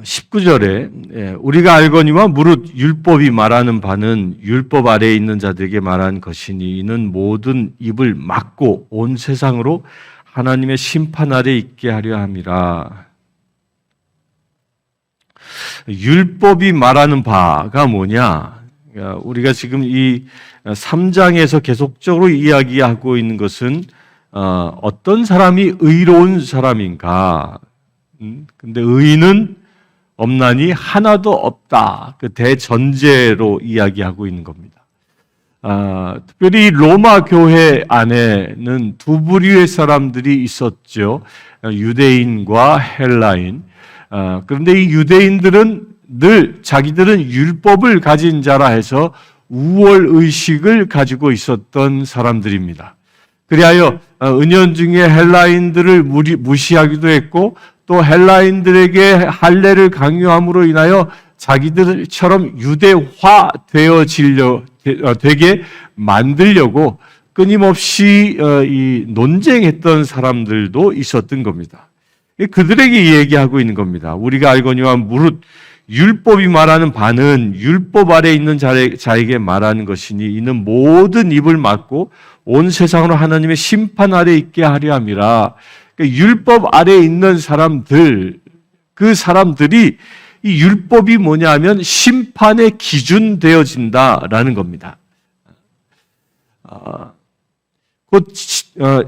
19절에 우리가 알거니와 무릇 율법이 말하는 바는 율법 아래에 있는 자들에게 말한 것이니 이는 모든 입을 막고 온 세상으로 하나님의 심판 아래 있게 하려 함이라. 율법이 말하는 바가 뭐냐? 우리가 지금 이 3장에서 계속적으로 이야기하고 있는 것은 어떤 사람이 의로운 사람인가? 근데 의인은 없나니 하나도 없다. 그 대전제로 이야기하고 있는 겁니다. 특별히 로마 교회 안에는 두 부류의 사람들이 있었죠. 유대인과 헬라인. 그런데 이 유대인들은 늘 자기들은 율법을 가진 자라 해서 우월의식을 가지고 있었던 사람들입니다. 그리하여 은연중에 헬라인들을 무시하기도 했고 또 헬라인들에게 할례를 강요함으로 인하여 자기들처럼 유대화 되게 만들려고 끊임없이 논쟁했던 사람들도 있었던 겁니다. 그들에게 얘기하고 있는 겁니다. 우리가 알거니와 무릇 율법이 말하는 바는 율법 아래 있는 자에게 말하는 것이니 이는 모든 입을 막고 온 세상으로 하나님의 심판 아래 있게 하려 함이라. 그러니까 율법 아래에 있는 사람들, 그 사람들이 이 율법이 뭐냐면 심판의 기준 되어진다라는 겁니다. 곧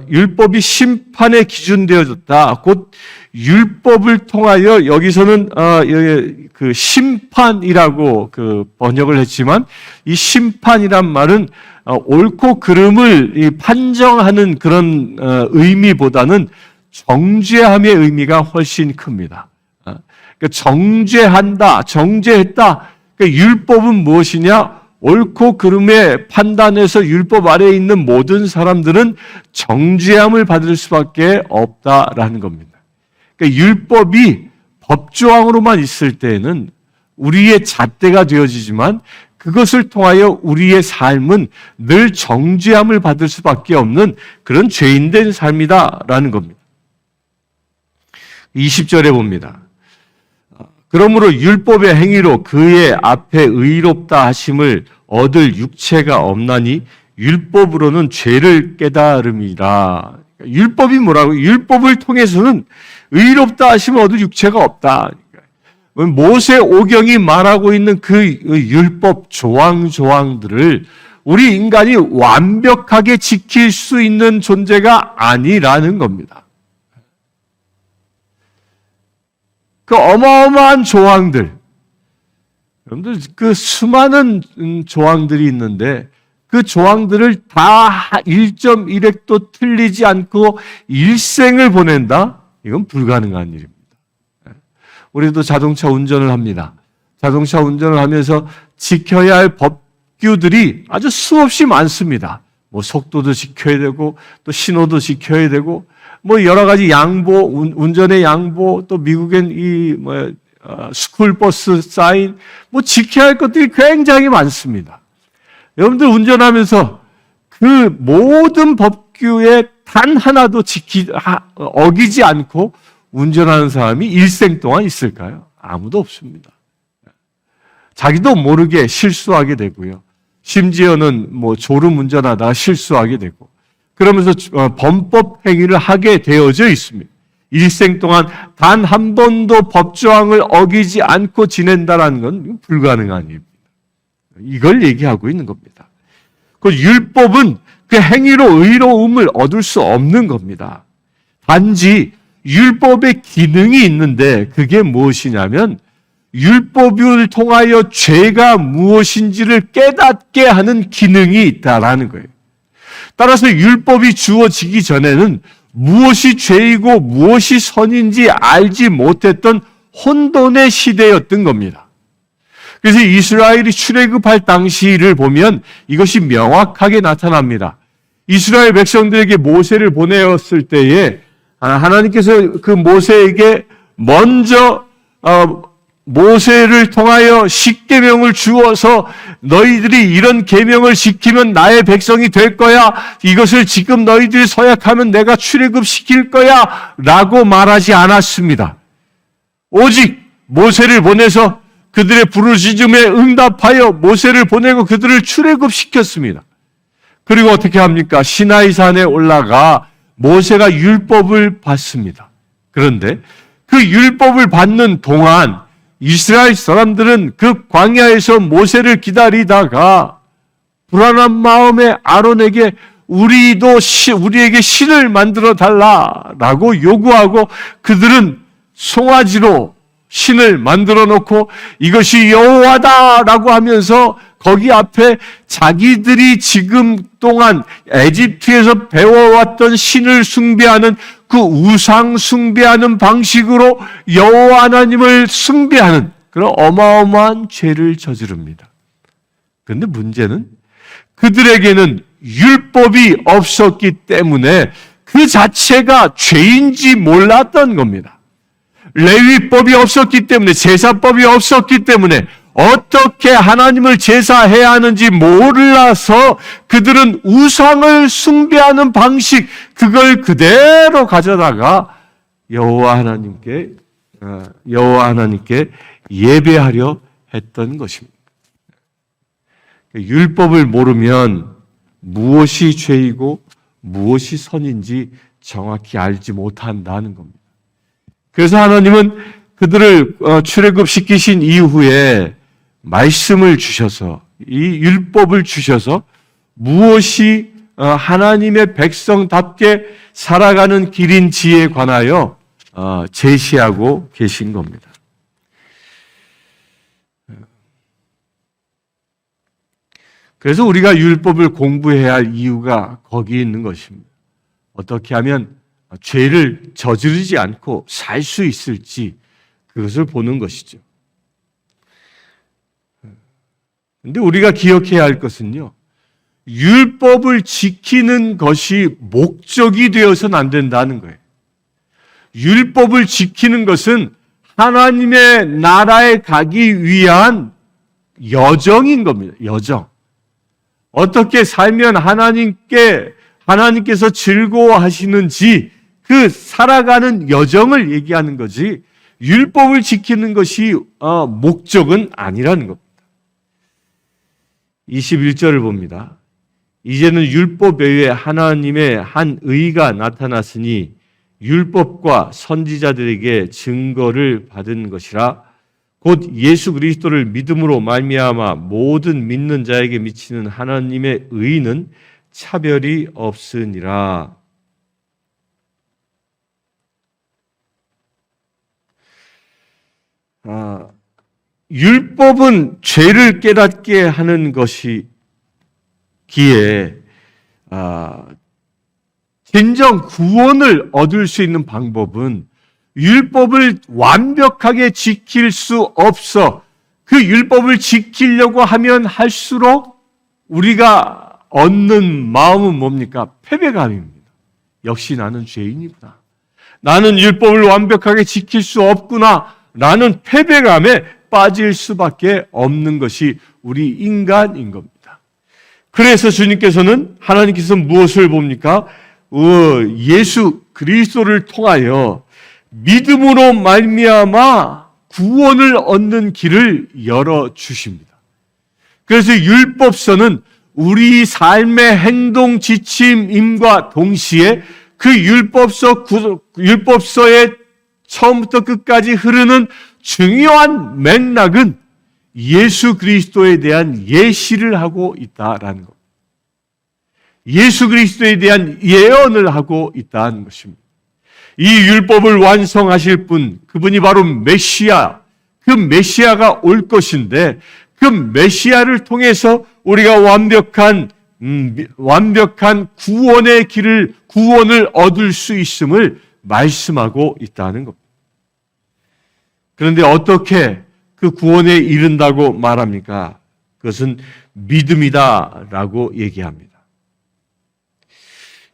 율법이 심판의 기준 되어졌다. 곧 율법을 통하여 여기서는 그 심판이라고 그 번역을 했지만 이 심판이란 말은 옳고 그름을 판정하는 그런 의미보다는 정죄함의 의미가 훨씬 큽니다. 그러니까 정죄한다, 정죄했다. 그러니까 율법은 무엇이냐? 옳고 그름의 판단에서 율법 아래에 있는 모든 사람들은 정죄함을 받을 수밖에 없다라는 겁니다. 그러니까 율법이 법조항으로만 있을 때에는 우리의 잣대가 되어지지만 그것을 통하여 우리의 삶은 늘 정죄함을 받을 수밖에 없는 그런 죄인된 삶이다라는 겁니다. 20절에 봅니다. 그러므로 율법의 행위로 그의 앞에 의롭다 하심을 얻을 육체가 없나니 율법으로는 죄를 깨달음이라. 율법이 뭐라고? 율법을 통해서는 의롭다 하심을 얻을 육체가 없다. 모세 오경이 말하고 있는 그 율법 조항들을 우리 인간이 완벽하게 지킬 수 있는 존재가 아니라는 겁니다. 그 어마어마한 조항들, 여러분들 그 수많은 조항들이 있는데 그 조항들을 다 1.1획도 틀리지 않고 일생을 보낸다? 이건 불가능한 일입니다. 우리도 자동차 운전을 합니다. 자동차 운전을 하면서 지켜야 할 법규들이 아주 수없이 많습니다. 뭐 속도도 지켜야 되고 또 신호도 지켜야 되고 뭐 여러 가지 양보, 운전의 양보, 또 미국엔 스쿨버스 사인, 뭐 지켜야 할 것들이 굉장히 많습니다. 여러분들 운전하면서 그 모든 법규에 단 하나도 어기지 않고 운전하는 사람이 일생 동안 있을까요? 아무도 없습니다. 자기도 모르게 실수하게 되고요. 심지어는 뭐 졸음 운전하다가 실수하게 되고 그러면서 범법 행위를 하게 되어져 있습니다. 일생 동안 단 한 번도 법조항을 어기지 않고 지낸다는 건 불가능한 일입니다. 이걸 얘기하고 있는 겁니다. 그 율법은 그 행위로 의로움을 얻을 수 없는 겁니다. 단지 율법의 기능이 있는데 그게 무엇이냐면 율법을 통하여 죄가 무엇인지를 깨닫게 하는 기능이 있다라는 거예요. 따라서 율법이 주어지기 전에는 무엇이 죄이고 무엇이 선인지 알지 못했던 혼돈의 시대였던 겁니다. 그래서 이스라엘이 출애굽할 당시를 보면 이것이 명확하게 나타납니다. 이스라엘 백성들에게 모세를 보내었을 때에 하나님께서 그 모세에게 먼저 모세를 통하여 십계명을 주어서 너희들이 이런 계명을 지키면 나의 백성이 될 거야. 이것을 지금 너희들이 서약하면 내가 출애굽시킬 거야. 라고 말하지 않았습니다. 오직 모세를 보내서 그들의 부르짖음에 응답하여 모세를 보내고 그들을 출애굽시켰습니다. 그리고 어떻게 합니까? 시나이산에 올라가 모세가 율법을 받습니다. 그런데 그 율법을 받는 동안 이스라엘 사람들은 그 광야에서 모세를 기다리다가 불안한 마음에 아론에게 우리에게 신을 만들어 달라라고 요구하고 그들은 송아지로 신을 만들어 놓고 이것이 여호와다라고 하면서 거기 앞에 자기들이 지금 동안 에집트에서 배워왔던 신을 숭배하는 그 우상 숭배하는 방식으로 여호와 하나님을 숭배하는 그런 어마어마한 죄를 저지릅니다. 그런데 문제는 그들에게는 율법이 없었기 때문에 그 자체가 죄인지 몰랐던 겁니다. 레위법이 없었기 때문에, 제사법이 없었기 때문에 어떻게 하나님을 제사해야 하는지 몰라서 그들은 우상을 숭배하는 방식, 그걸 그대로 가져다가 여호와 하나님께 예배하려 했던 것입니다. 율법을 모르면 무엇이 죄이고 무엇이 선인지 정확히 알지 못한다는 겁니다. 그래서 하나님은 그들을 출애굽시키신 이후에 말씀을 주셔서 이 율법을 주셔서 무엇이 하나님의 백성답게 살아가는 길인지에 관하여 제시하고 계신 겁니다. 그래서 우리가 율법을 공부해야 할 이유가 거기에 있는 것입니다. 어떻게 하면 죄를 저지르지 않고 살 수 있을지 그것을 보는 것이죠. 그런데 우리가 기억해야 할 것은요, 율법을 지키는 것이 목적이 되어서는 안 된다는 거예요. 율법을 지키는 것은 하나님의 나라에 가기 위한 여정인 겁니다. 여정. 어떻게 살면 하나님께서 즐거워하시는지 그 살아가는 여정을 얘기하는 거지 율법을 지키는 것이 목적은 아니라는 겁니다. 21절을 봅니다. 이제는 율법 외에 하나님의 한 의가 나타났으니 율법과 선지자들에게 증거를 받은 것이라 곧 예수 그리스도를 믿음으로 말미암아 모든 믿는 자에게 미치는 하나님의 의는 차별이 없으니라. 율법은 죄를 깨닫게 하는 것이기에 진정 구원을 얻을 수 있는 방법은 율법을 완벽하게 지킬 수 없어. 그 율법을 지키려고 하면 할수록 우리가 얻는 마음은 뭡니까? 패배감입니다. 역시 나는 죄인이구나. 나는 율법을 완벽하게 지킬 수 없구나. 나는 패배감에 빠질 수밖에 없는 것이 우리 인간인 겁니다. 그래서 하나님께서 무엇을 봅니까? 예수 그리스도를 통하여 믿음으로 말미암아 구원을 얻는 길을 열어 주십니다. 그래서 율법서는 우리 삶의 행동 지침임과 동시에 그 율법서의 처음부터 끝까지 흐르는 중요한 맥락은 예수 그리스도에 대한 예시를 하고 있다라는 것. 예수 그리스도에 대한 예언을 하고 있다는 것입니다. 이 율법을 완성하실 분, 그분이 바로 메시아, 그 메시아가 올 것인데 그 메시아를 통해서 우리가 완벽한 구원을 얻을 수 있음을 말씀하고 있다는 겁니다. 그런데 어떻게 그 구원에 이른다고 말합니까? 그것은 믿음이다라고 얘기합니다.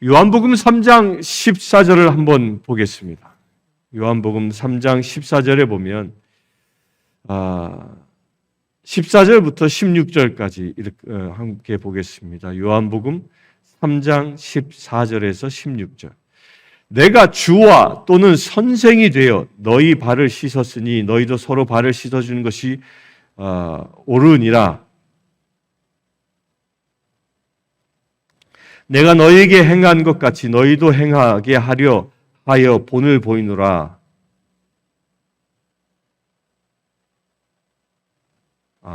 요한복음 3장 14절을 한번 보겠습니다. 요한복음 3장 14절에 보면 14절부터 16절까지 이렇게 함께 보겠습니다. 요한복음 3장 14절에서 16절. 내가 주와 또는 선생이 되어 너희 발을 씻었으니 너희도 서로 발을 씻어주는 것이 옳으니라. 내가 너희에게 행한 것 같이 너희도 행하게 하려 하여 본을 보이노라.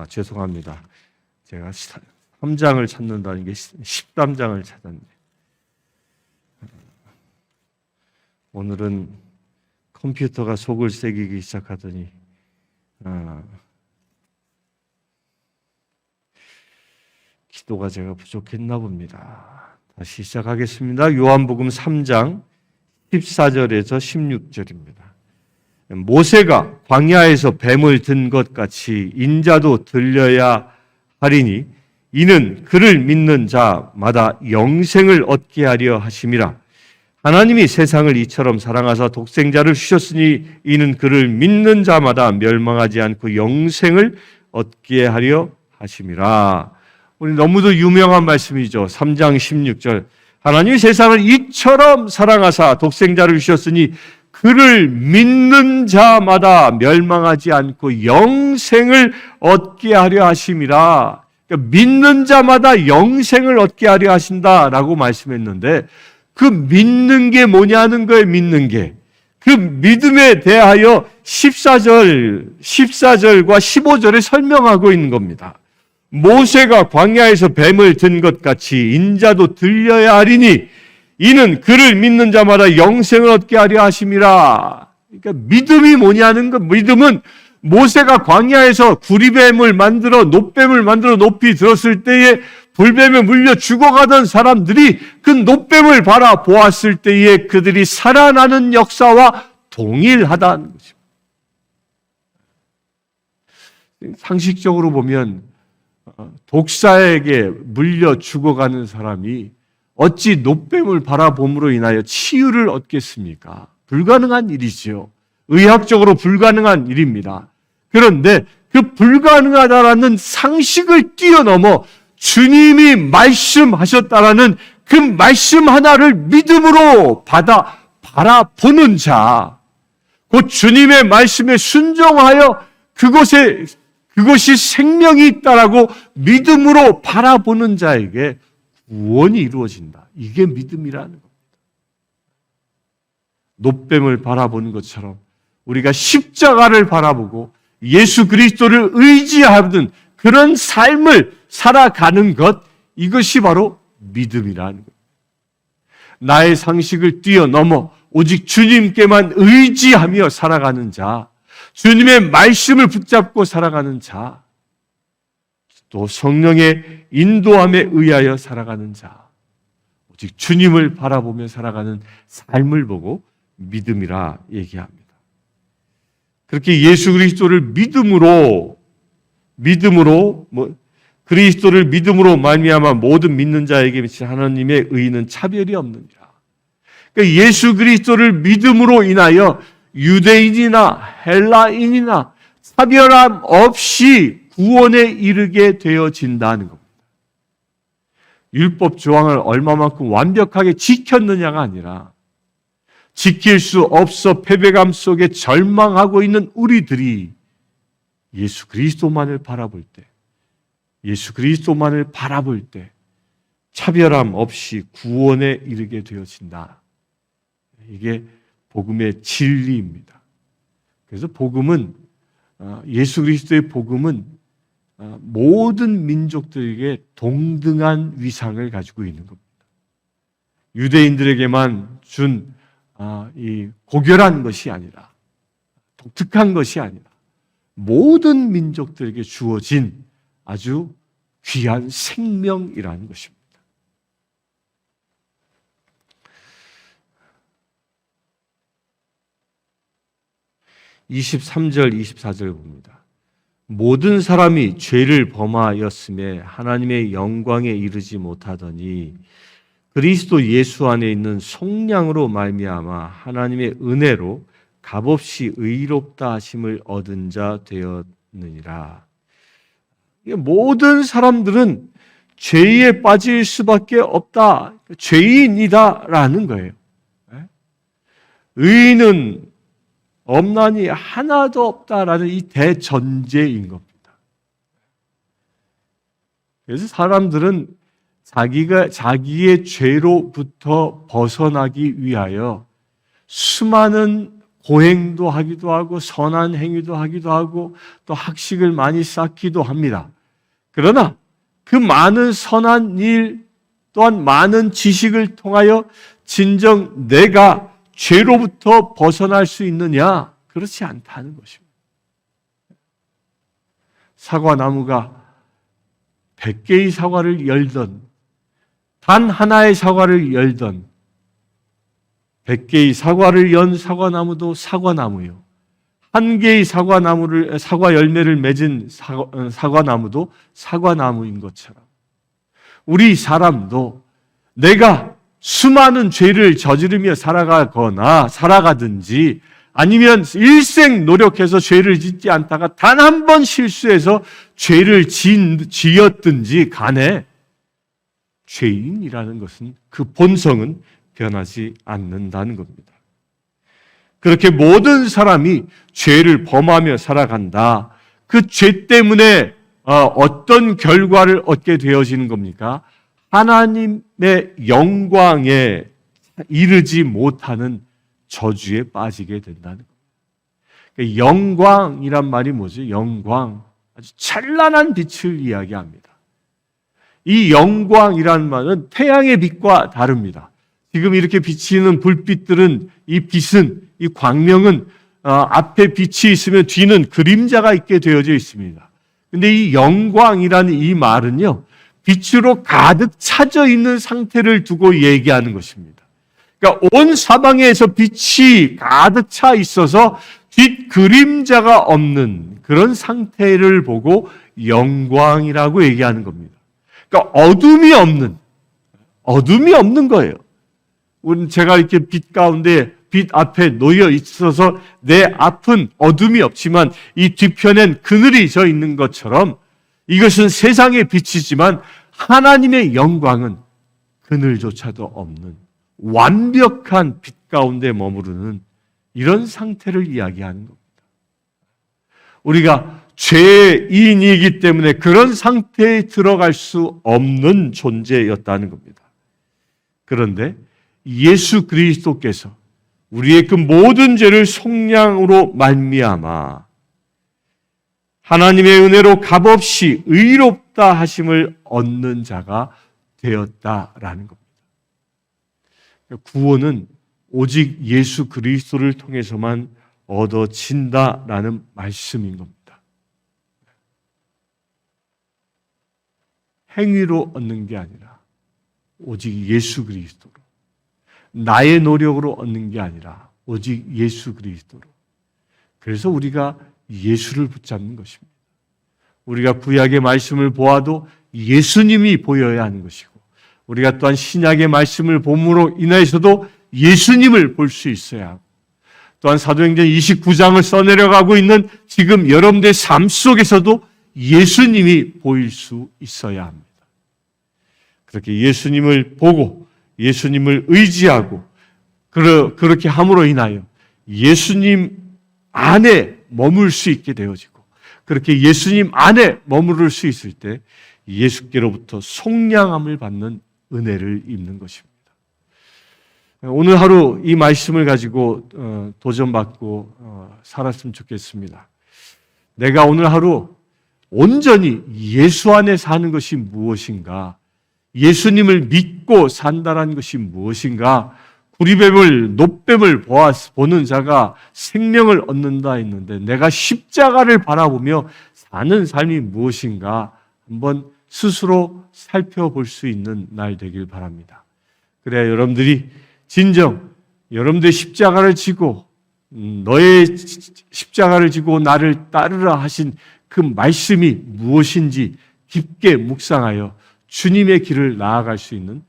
죄송합니다. 제가 3장을 찾는다는 게 13장을 찾았네. 오늘은 컴퓨터가 속을 새기기 시작하더니 기도가 제가 부족했나 봅니다. 다시 시작하겠습니다. 요한복음 3장 14절에서 16절입니다. 모세가 광야에서 뱀을 든 것 같이 인자도 들려야 하리니 이는 그를 믿는 자마다 영생을 얻게 하려 하심이라. 하나님이 세상을 이처럼 사랑하사 독생자를 주셨으니 이는 그를 믿는 자마다 멸망하지 않고 영생을 얻게 하려 하심이라. 우리 너무도 유명한 말씀이죠. 3장 16절. 하나님이 세상을 이처럼 사랑하사 독생자를 주셨으니 그를 믿는 자마다 멸망하지 않고 영생을 얻게 하려 하심이라. 그러니까 믿는 자마다 영생을 얻게 하려 하신다라고 말씀했는데 그 믿는 게 뭐냐는 거예요. 믿는 게. 그 믿음에 대하여 14절과 15절에 설명하고 있는 겁니다. 모세가 광야에서 뱀을 든 것 같이 인자도 들려야 하리니 이는 그를 믿는 자마다 영생을 얻게 하려 하심이라. 그러니까 믿음이 뭐냐는 거. 믿음은 모세가 광야에서 구리뱀을 만들어 놋뱀을 만들어 높이 들었을 때에 불뱀에 물려 죽어가던 사람들이 그 놋뱀을 바라보았을 때에 그들이 살아나는 역사와 동일하다는 것입니다. 상식적으로 보면 독사에게 물려 죽어가는 사람이 어찌 놋뱀을 바라봄으로 인하여 치유를 얻겠습니까? 불가능한 일이지요. 의학적으로 불가능한 일입니다. 그런데 그 불가능하다라는 상식을 뛰어넘어 주님이 말씀하셨다라는 그 말씀 하나를 믿음으로 바라보는 자, 곧 주님의 말씀에 순종하여 그것이 생명이 있다라고 믿음으로 바라보는 자에게 구원이 이루어진다. 이게 믿음이라는 겁니다. 놋뱀을 바라보는 것처럼 우리가 십자가를 바라보고 예수 그리스도를 의지하는 그런 삶을 살아가는 것, 이것이 바로 믿음이라는 겁니다. 나의 상식을 뛰어넘어 오직 주님께만 의지하며 살아가는 자, 주님의 말씀을 붙잡고 살아가는 자, 또 성령의 인도함에 의하여 살아가는 자, 오직 주님을 바라보며 살아가는 삶을 보고 믿음이라 얘기합니다. 그렇게 예수 그리스도를 그리스도를 믿음으로 말미암아 모든 믿는 자에게 미친 하나님의 의는 차별이 없느니라. 그러니까 예수 그리스도를 믿음으로 인하여 유대인이나 헬라인이나 차별함 없이 구원에 이르게 되어진다는 겁니다. 율법 조항을 얼마만큼 완벽하게 지켰느냐가 아니라 지킬 수 없어 패배감 속에 절망하고 있는 우리들이 예수 그리스도만을 바라볼 때 차별함 없이 구원에 이르게 되어진다. 이게 복음의 진리입니다. 그래서 예수 그리스도의 복음은 모든 민족들에게 동등한 위상을 가지고 있는 겁니다. 유대인들에게만 준 이 고결한 것이 아니라, 독특한 것이 아니라 모든 민족들에게 주어진 아주 귀한 생명이라는 것입니다. (23절) (24절) 봅니다. 모든 사람이 죄를 범하였음에 하나님의 영광에 이르지 못하더니 그리스도 예수 안에 있는 속량으로 말미암아 하나님의 은혜로 값없이 의롭다 하심을 얻은 자 되었느니라. 모든 사람들은 죄에 빠질 수밖에 없다. 죄인이다라는 거예요. 의인은 없나니 하나도 없다라는 이 대전제인 겁니다. 그래서 사람들은 자기의 죄로부터 벗어나기 위하여 수많은 고행도 하기도 하고 선한 행위도 하기도 하고 또 학식을 많이 쌓기도 합니다. 그러나 그 많은 선한 일 또한 많은 지식을 통하여 진정 내가 죄로부터 벗어날 수 있느냐? 그렇지 않다는 것입니다. 사과나무가 100개의 사과를 열던 단 하나의 사과를 열던 100개의 사과를 연 사과나무도 사과나무요. 한 개의 사과 열매를 맺은 사과나무도 사과나무인 것처럼 우리 사람도 내가 수많은 죄를 저지르며 살아가든지 아니면 일생 노력해서 죄를 짓지 않다가 단 한 번 실수해서 죄를 지었든지 간에 죄인이라는 것은 그 본성은 변하지 않는다는 겁니다. 그렇게 모든 사람이 죄를 범하며 살아간다. 그 죄 때문에 어떤 결과를 얻게 되어지는 겁니까? 하나님의 영광에 이르지 못하는 저주에 빠지게 된다는 겁니다. 영광이란 말이 뭐죠? 영광, 아주 찬란한 빛을 이야기합니다. 이 영광이란 말은 태양의 빛과 다릅니다. 지금 이렇게 비치는 불빛들은 이 빛은, 이 광명은 앞에 빛이 있으면 뒤는 그림자가 있게 되어져 있습니다. 근데 이 영광이라는 이 말은요, 빛으로 가득 차져 있는 상태를 두고 얘기하는 것입니다. 그러니까 온 사방에서 빛이 가득 차 있어서 빛 그림자가 없는 그런 상태를 보고 영광이라고 얘기하는 겁니다. 그러니까 어둠이 없는 거예요. 제가 이렇게 빛 가운데 빛 앞에 놓여 있어서 내 앞은 어둠이 없지만 이 뒤편엔 그늘이 져 있는 것처럼 이것은 세상의 빛이지만 하나님의 영광은 그늘조차도 없는 완벽한 빛 가운데 머무르는 이런 상태를 이야기하는 겁니다. 우리가 죄인이기 때문에 그런 상태에 들어갈 수 없는 존재였다는 겁니다. 그런데 예수 그리스도께서 우리의 그 모든 죄를 속량으로 말미암아 하나님의 은혜로 값없이 의롭다 하심을 얻는 자가 되었다라는 겁니다. 구원은 오직 예수 그리스도를 통해서만 얻어진다라는 말씀인 겁니다. 행위로 얻는 게 아니라 오직 예수 그리스도로, 나의 노력으로 얻는 게 아니라 오직 예수 그리스도로. 그래서 우리가 예수를 붙잡는 것입니다. 우리가 구약의 말씀을 보아도 예수님이 보여야 하는 것이고, 우리가 또한 신약의 말씀을 봄으로 인해서도 예수님을 볼 수 있어야 하고, 또한 사도행전 29장을 써내려가고 있는 지금 여러분들의 삶 속에서도 예수님이 보일 수 있어야 합니다. 그렇게 예수님을 보고 예수님을 의지하고 그렇게 함으로 인하여 예수님 안에 머물 수 있게 되어지고, 그렇게 예수님 안에 머무를 수 있을 때 예수께로부터 속량함을 받는 은혜를 입는 것입니다. 오늘 하루 이 말씀을 가지고 도전받고 살았으면 좋겠습니다. 내가 오늘 하루 온전히 예수 안에 사는 것이 무엇인가? 예수님을 믿고 산다는 것이 무엇인가? 구리뱀을 놋뱀을 보는 자가 생명을 얻는다 했는데 내가 십자가를 바라보며 사는 삶이 무엇인가? 한번 스스로 살펴볼 수 있는 날 되길 바랍니다. 그래야 여러분들이 진정 여러분들의 십자가를 지고 너의 십자가를 지고 나를 따르라 하신 그 말씀이 무엇인지 깊게 묵상하여 주님의 길을 나아갈 수 있는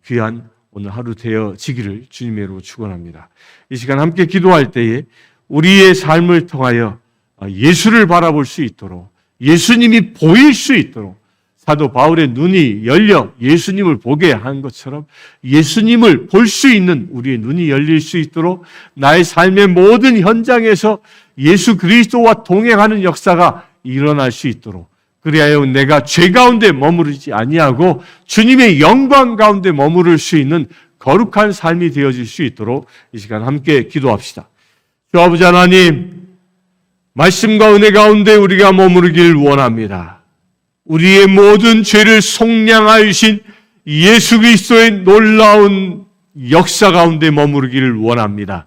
귀한 오늘 하루 되어지기를 주님의 이름으로 축원합니다. 이 시간 함께 기도할 때에 우리의 삶을 통하여 예수를 바라볼 수 있도록, 예수님이 보일 수 있도록, 사도 바울의 눈이 열려 예수님을 보게 한 것처럼 예수님을 볼 수 있는 우리의 눈이 열릴 수 있도록 나의 삶의 모든 현장에서 예수 그리스도와 동행하는 역사가 일어날 수 있도록, 그리하여 내가 죄 가운데 머무르지 아니하고 주님의 영광 가운데 머무를 수 있는 거룩한 삶이 되어질 수 있도록 이 시간 함께 기도합시다. 주 아버지 하나님, 말씀과 은혜 가운데 우리가 머무르길 원합니다. 우리의 모든 죄를 속량하신 예수 그리스도의 놀라운 역사 가운데 머무르기를 원합니다.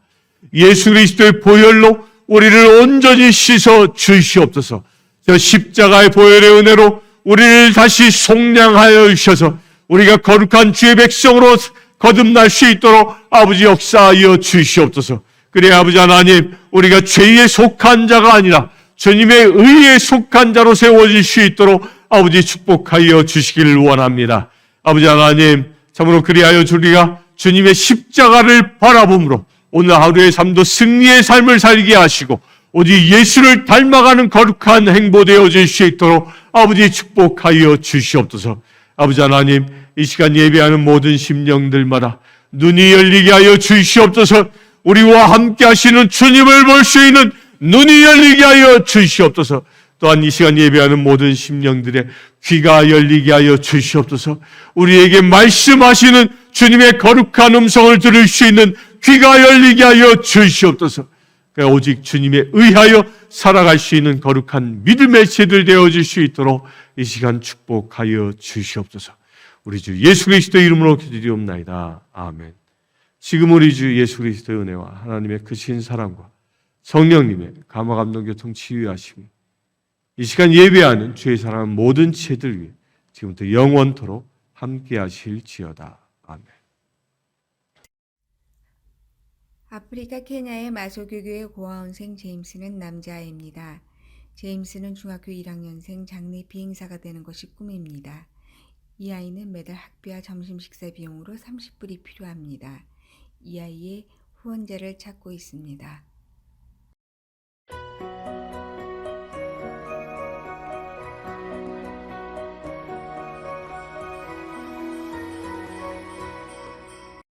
예수 그리스도의 보혈로 우리를 온전히 씻어 주시옵소서. 저 십자가의 보혈의 은혜로 우리를 다시 속량하여 주셔서 우리가 거룩한 주의 백성으로 거듭날 수 있도록 아버지 역사하여 주시옵소서. 그래 아버지 하나님, 우리가 죄에 속한 자가 아니라 주님의 의에 속한 자로 세워질 수 있도록 아버지 축복하여 주시기를 원합니다. 아버지 하나님, 참으로 그리하여 우리가 주님의 십자가를 바라봄으로 오늘 하루의 삶도 승리의 삶을 살게 하시고 오직 예수를 닮아가는 거룩한 행보 되어질 수 있도록 아버지 축복하여 주시옵소서. 아버지 하나님, 이 시간 예배하는 모든 심령들마다 눈이 열리게 하여 주시옵소서. 우리와 함께 하시는 주님을 볼 수 있는 눈이 열리게 하여 주시옵소서. 또한 이 시간 예배하는 모든 심령들의 귀가 열리게 하여 주시옵소서. 우리에게 말씀하시는 주님의 거룩한 음성을 들을 수 있는 귀가 열리게 하여 주시옵소서. 오직 주님에 의하여 살아갈 수 있는 거룩한 믿음의 세들 되어질 수 있도록 이 시간 축복하여 주시옵소서. 우리 주 예수 그리스도의 이름으로 기도드리옵나이다. 아멘. 지금 우리 주 예수 그리스도의 은혜와 하나님의 크신 사랑과 성령님의 감화 감동 교통 치유하심이 이 시간 예배하는 주의 사랑하는 모든 지체들 위해 지금부터 영원토록 함께 하실지어다. 아멘. 아프리카 케냐의 마소교교의 고아원생 제임스는 남자아이입니다. 제임스는 중학교 1학년생 장래 비행사가 되는 것이 꿈입니다. 이 아이는 매달 학비와 점심 식사 비용으로 30불이 필요합니다. 이 아이의 후원자를 찾고 있습니다.